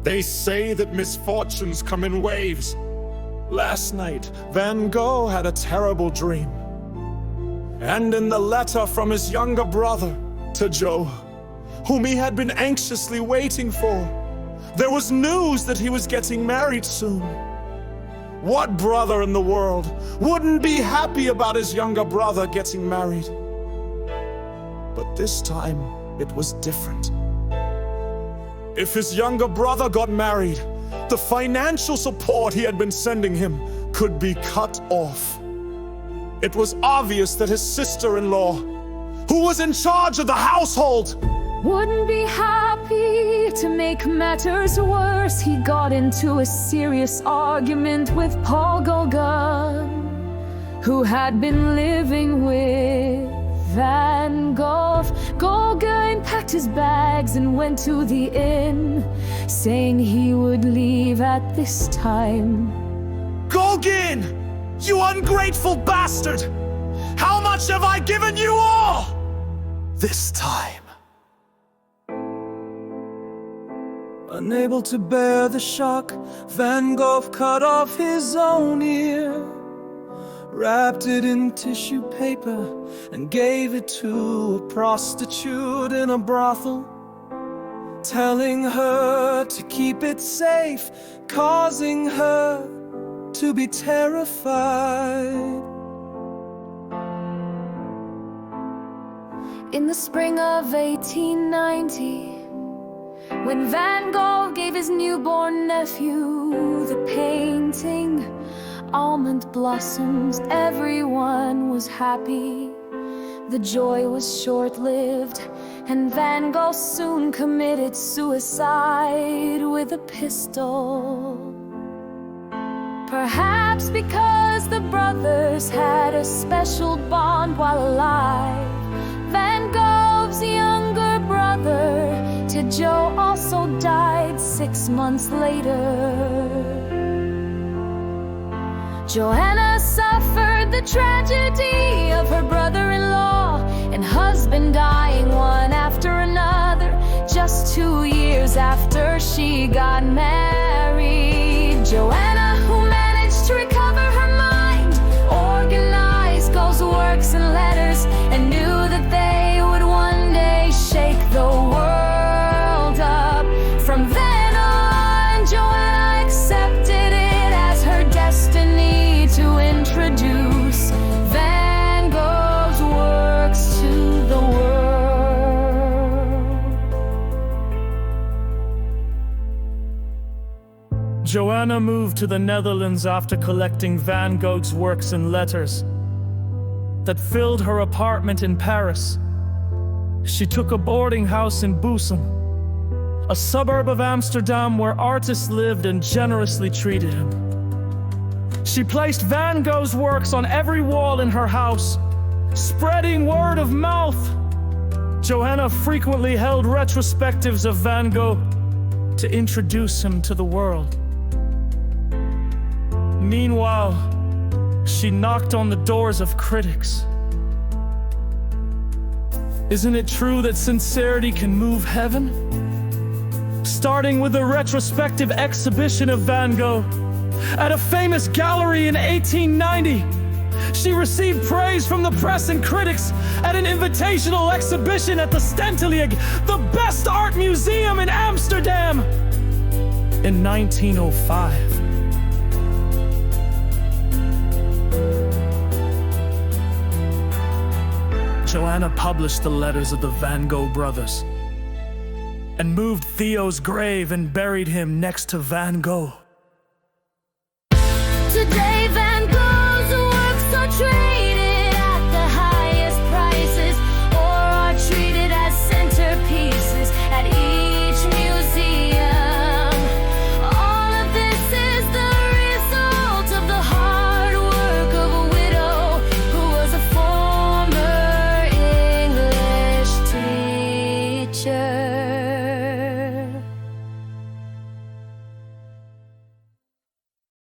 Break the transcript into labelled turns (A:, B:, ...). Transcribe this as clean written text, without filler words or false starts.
A: They say that misfortunes come in waves. Last night, Van Gogh had a terrible dream. And in the letter from his younger brother to Joe, whom he had been anxiously waiting for, there was news that he was getting married soon. What brother in the world wouldn't be happy about his younger brother getting married? But this time, it was different. If his younger brother got married, the financial support he had been sending him could be cut off. It was obvious that his sister-in-law, who was in charge of the household,
B: wouldn't be happy. To make matters worse, he got into a serious argument with Gogh, who had been living with Van Gogh. Gogh packed his bags and went to the inn, saying he would leave at this time.
A: "Gogh, you ungrateful bastard! How much have I given you all this time?"
C: Unable to bear the shock, Van Gogh cut off his own ear, wrapped it in tissue paper, and gave it to a prostitute in a brothel, telling her to keep it safe, causing her to be terrified.
B: In the spring of 1890, when Van Gogh gave his newborn nephew the painting, Almond Blossoms, everyone was happy. The joy was short-lived, and Van Gogh soon committed suicide with a pistol. Perhaps because the brothers had a special bond while alive, Van Gogh's younger brother to Joe also died 6 months later. Johanna suffered the tragedy of her brother-in-law and husband dying one after another, just 2 years after she got married. Johanna, who managed to recover her mind, organized Gogh's works and letters, and knew that they would one day shake the world up. From then on, Johanna accepted it as her destiny to introduce Van Gogh's works to the world.
D: Johanna moved to the Netherlands after collecting Van Gogh's works and letters that filled her apartment in Paris. She took a boarding house in Bussum, a suburb of Amsterdam where artists lived and generously treated him. She placed Van Gogh's works on every wall in her house, spreading word of mouth. Johanna frequently held retrospectives of Van Gogh to introduce him to the world. Meanwhile, she knocked on the doors of critics. Isn't it true that sincerity can move heaven? Starting with a retrospective exhibition of Van Gogh at a famous gallery in 1890, she received praise from the press and critics at an invitational exhibition at the Stentelier, the best art museum in Amsterdam, in 1905. Johanna published the letters of the Van Gogh brothers and moved Theo's grave and buried him next to Van Gogh.